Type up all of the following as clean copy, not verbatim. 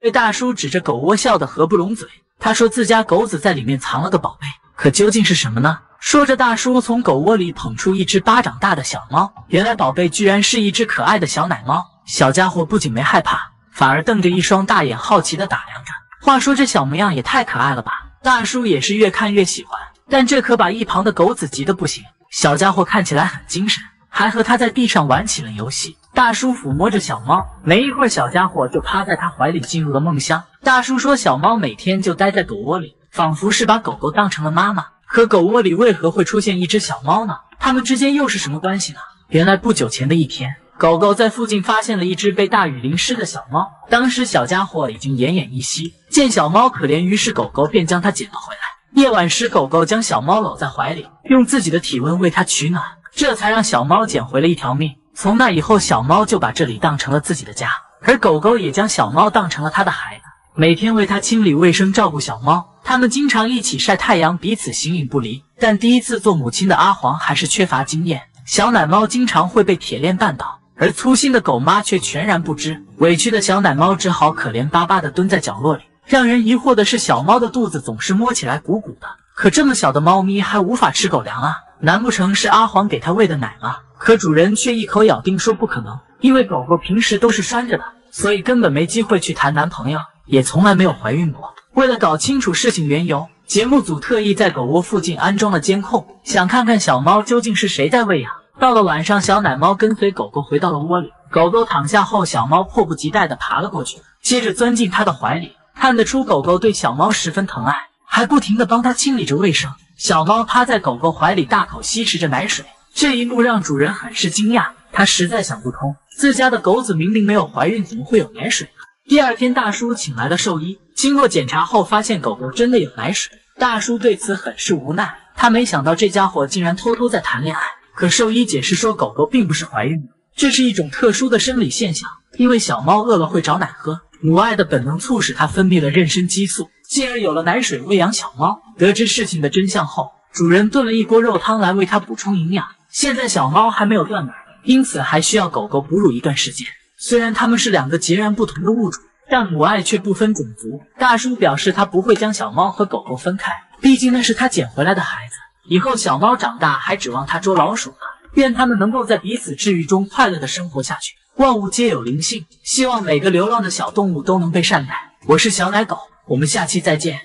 被大叔指着狗窝笑得合不拢嘴。他说自家狗子在里面藏了个宝贝，可究竟是什么呢？说着，大叔从狗窝里捧出一只巴掌大的小猫，原来宝贝居然是一只可爱的小奶猫。小家伙不仅没害怕，反而瞪着一双大眼，好奇地打量着。话说这小模样也太可爱了吧！大叔也是越看越喜欢，但这可把一旁的狗子急得不行。小家伙看起来很精神，还和他在地上玩起了游戏。大叔抚摸着小猫，没一会儿，小家伙就趴在他怀里进入了梦乡。大叔说，小猫每天就待在狗窝里，仿佛是把狗狗当成了妈妈。可狗窝里为何会出现一只小猫呢？它们之间又是什么关系呢？原来不久前的一天，狗狗在附近发现了一只被大雨淋湿的小猫。当时小家伙已经奄奄一息，见小猫可怜，于是狗狗便将它捡了回来。夜晚时，狗狗将小猫搂在怀里，用自己的体温为它取暖，这才让小猫捡回了一条命。从那以后，小猫就把这里当成了自己的家，而狗狗也将小猫当成了它的孩子，每天为它清理卫生，照顾小猫。他们经常一起晒太阳，彼此形影不离。但第一次做母亲的阿黄还是缺乏经验，小奶猫经常会被铁链绊倒，而粗心的狗妈却全然不知。委屈的小奶猫只好可怜巴巴地蹲在角落里。让人疑惑的是，小猫的肚子总是摸起来鼓鼓的，可这么小的猫咪还无法吃狗粮啊？难不成是阿黄给它喂的奶吗？可主人却一口咬定说不可能，因为狗狗平时都是拴着的，所以根本没机会去谈男朋友，也从来没有怀孕过。为了搞清楚事情缘由，节目组特意在狗窝附近安装了监控，想看看小猫究竟是谁在喂养。到了晚上，小奶猫跟随狗狗回到了窝里，狗狗躺下后，小猫迫不及待地爬了过去，接着钻进它的怀里。看得出狗狗对小猫十分疼爱，还不停地帮它清理着卫生。小猫趴在狗狗怀里，大口吸食着奶水。这一幕让主人很是惊讶，他实在想不通，自家的狗子明明没有怀孕，怎么会有奶水呢？第二天，大叔请来了兽医，经过检查后发现狗狗真的有奶水。大叔对此很是无奈，他没想到这家伙竟然偷偷在谈恋爱。可兽医解释说，狗狗并不是怀孕的，这是一种特殊的生理现象，因为小猫饿了会找奶喝，母爱的本能促使它分泌了妊娠激素，进而有了奶水喂养小猫。得知事情的真相后，主人炖了一锅肉汤来为它补充营养。现在小猫还没有断奶，因此还需要狗狗哺乳一段时间。虽然它们是两个截然不同的物种，但母爱却不分种族。大叔表示他不会将小猫和狗狗分开，毕竟那是他捡回来的孩子，以后小猫长大还指望他捉老鼠呢。愿他们能够在彼此治愈中快乐地生活下去。万物皆有灵性，希望每个流浪的小动物都能被善待。我是小奶狗，我们下期再见。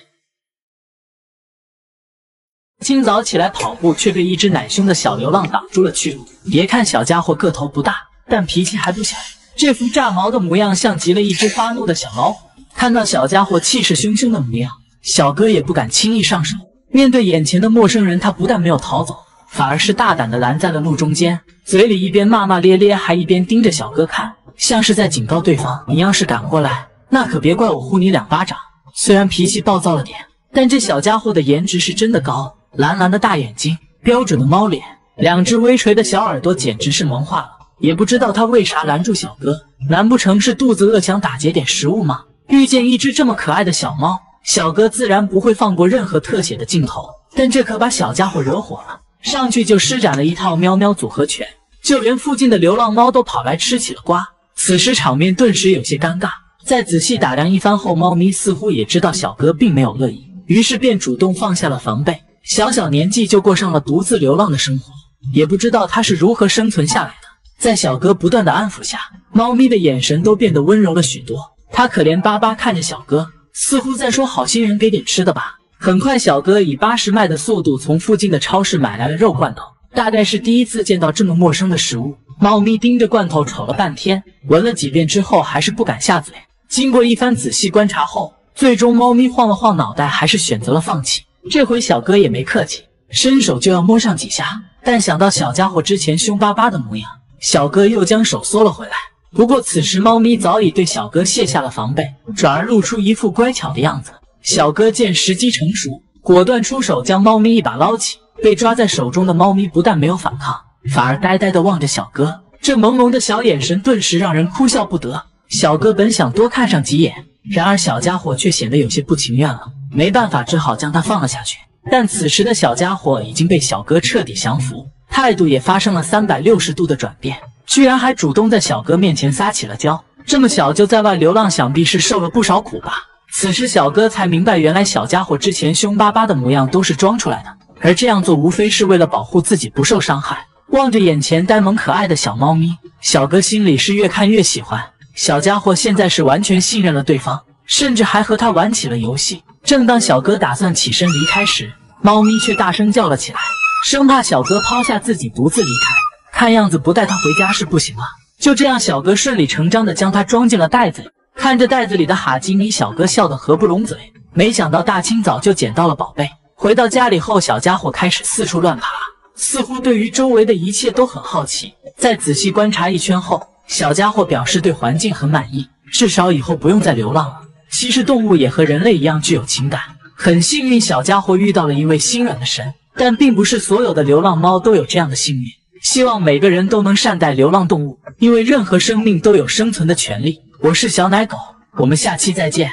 清早起来跑步，却被一只奶凶的小流浪挡住了去路。别看小家伙个头不大，但脾气还不小，这副炸毛的模样像极了一只发怒的小老虎。看到小家伙气势汹汹的模样，小哥也不敢轻易上手。面对眼前的陌生人，他不但没有逃走，反而是大胆地拦在了路中间，嘴里一边骂骂咧咧，还一边盯着小哥看，像是在警告对方，你要是敢过来，那可别怪我呼你2巴掌。虽然脾气暴躁了点，但这小家伙的颜值是真的高，蓝蓝的大眼睛，标准的猫脸，2只微垂的小耳朵，简直是萌化了。也不知道他为啥拦住小哥，难不成是肚子饿想打劫点食物吗？遇见一只这么可爱的小猫，小哥自然不会放过任何特写的镜头，但这可把小家伙惹火了，上去就施展了一套喵喵组合拳，就连附近的流浪猫都跑来吃起了瓜。此时场面顿时有些尴尬。在仔细打量一番后，猫咪似乎也知道小哥并没有恶意，于是便主动放下了防备。小小年纪就过上了独自流浪的生活，也不知道他是如何生存下来的。在小哥不断的安抚下，猫咪的眼神都变得温柔了许多。它可怜巴巴看着小哥，似乎在说，好心人给点吃的吧。很快，小哥以80迈的速度从附近的超市买来了肉罐头，大概是第一次见到这么陌生的食物。猫咪盯着罐头瞅了半天，闻了几遍之后还是不敢下嘴。经过一番仔细观察后，最终猫咪晃了晃脑袋，还是选择了放弃。这回小哥也没客气，伸手就要摸上几下，但想到小家伙之前凶巴巴的模样，小哥又将手缩了回来。不过此时猫咪早已对小哥卸下了防备，转而露出一副乖巧的样子。小哥见时机成熟，果断出手将猫咪一把捞起。被抓在手中的猫咪不但没有反抗，反而呆呆地望着小哥，这朦胧的小眼神顿时让人哭笑不得。小哥本想多看上几眼，然而小家伙却显得有些不情愿了，没办法，只好将他放了下去。但此时的小家伙已经被小哥彻底降服，态度也发生了360度的转变，居然还主动在小哥面前撒起了娇。这么小就在外流浪，想必是受了不少苦吧。此时小哥才明白，原来小家伙之前凶巴巴的模样都是装出来的，而这样做无非是为了保护自己不受伤害。望着眼前呆萌可爱的小猫咪，小哥心里是越看越喜欢。小家伙现在是完全信任了对方，甚至还和他玩起了游戏。正当小哥打算起身离开时，猫咪却大声叫了起来，生怕小哥抛下自己独自离开。看样子不带它回家是不行了。就这样，小哥顺理成章地将它装进了袋子里。看着袋子里的哈基米，小哥笑得合不拢嘴。没想到大清早就捡到了宝贝。回到家里后，小家伙开始四处乱爬，似乎对于周围的一切都很好奇。在仔细观察一圈后，小家伙表示对环境很满意，至少以后不用再流浪了。其实动物也和人类一样具有情感。很幸运，小家伙遇到了一位心软的神，但并不是所有的流浪猫都有这样的幸运。希望每个人都能善待流浪动物，因为任何生命都有生存的权利。我是小奶狗，我们下期再见。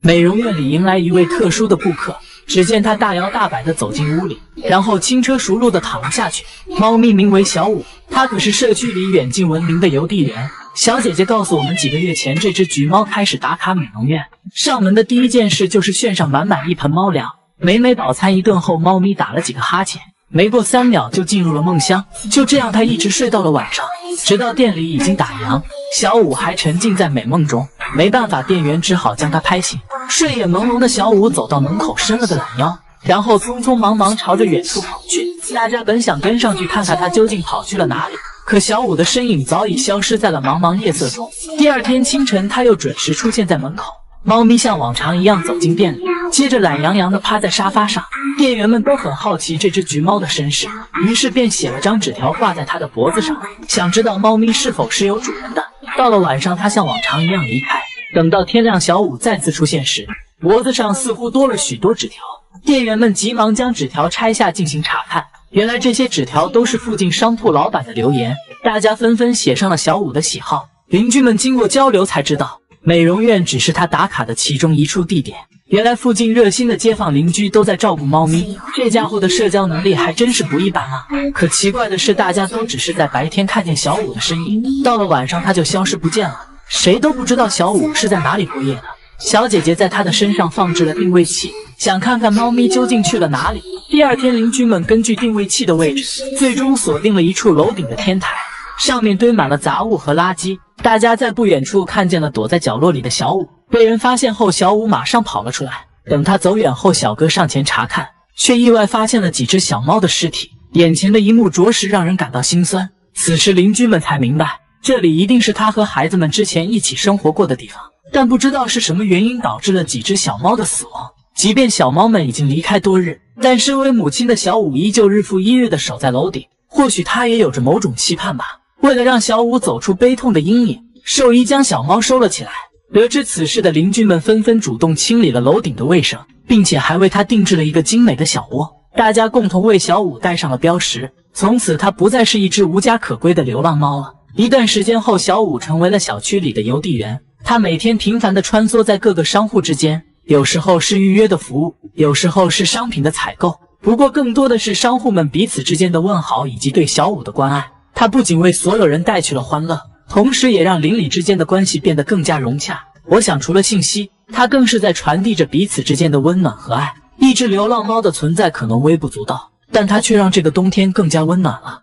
美容院里迎来一位特殊的顾客，只见他大摇大摆地走进屋里，然后轻车熟路地躺了下去。猫咪名为小五，它可是社区里远近闻名的邮递员。小姐姐告诉我们，几个月前这只橘猫开始打卡美容院，上门的第一件事就是炫上满满一盆猫粮。美美饱餐一顿后，猫咪打了几个哈欠，没过3秒就进入了梦乡。就这样，它一直睡到了晚上，直到店里已经打烊，小五还沉浸在美梦中。没办法，店员只好将它拍醒。睡眼朦胧的小五走到门口，伸了个懒腰，然后匆匆忙忙朝着远处跑去。大家本想跟上去看看它究竟跑去了哪里，可小五的身影早已消失在了茫茫夜色中。第二天清晨，它又准时出现在门口。猫咪像往常一样走进店里，接着懒洋洋地趴在沙发上。店员们都很好奇这只橘猫的身世，于是便写了张纸条挂在它的脖子上，想知道猫咪是否是有主人的。到了晚上，它像往常一样离开。等到天亮，小五再次出现时，脖子上似乎多了许多纸条。店员们急忙将纸条拆下进行查看，原来这些纸条都是附近商铺老板的留言，大家纷纷写上了小五的喜好。邻居们经过交流才知道，美容院只是他打卡的其中一处地点。原来附近热心的街坊邻居都在照顾猫咪，这家伙的社交能力还真是不一般啊。可奇怪的是，大家都只是在白天看见小五的身影，到了晚上他就消失不见了，谁都不知道小五是在哪里过夜的。小姐姐在他的身上放置了定位器，想看看猫咪究竟去了哪里。第二天，邻居们根据定位器的位置，最终锁定了一处楼顶的天台，上面堆满了杂物和垃圾。大家在不远处看见了躲在角落里的小五，被人发现后，小五马上跑了出来。等他走远后，小哥上前查看，却意外发现了几只小猫的尸体。眼前的一幕着实让人感到心酸。此时邻居们才明白，这里一定是他和孩子们之前一起生活过的地方，但不知道是什么原因导致了几只小猫的死亡。即便小猫们已经离开多日，但身为母亲的小五依旧日复一日地守在楼顶。或许他也有着某种期盼吧。为了让小五走出悲痛的阴影，兽医将小猫收了起来。得知此事的邻居们纷纷主动清理了楼顶的卫生，并且还为它定制了一个精美的小窝。大家共同为小五戴上了标识，从此它不再是一只无家可归的流浪猫了。一段时间后，小五成为了小区里的邮递员。他每天频繁地穿梭在各个商户之间，有时候是预约的服务，有时候是商品的采购，不过更多的是商户们彼此之间的问好以及对小五的关爱。他不仅为所有人带去了欢乐，同时也让邻里之间的关系变得更加融洽。我想除了信息，他更是在传递着彼此之间的温暖和爱。一只流浪猫的存在可能微不足道，但它却让这个冬天更加温暖了。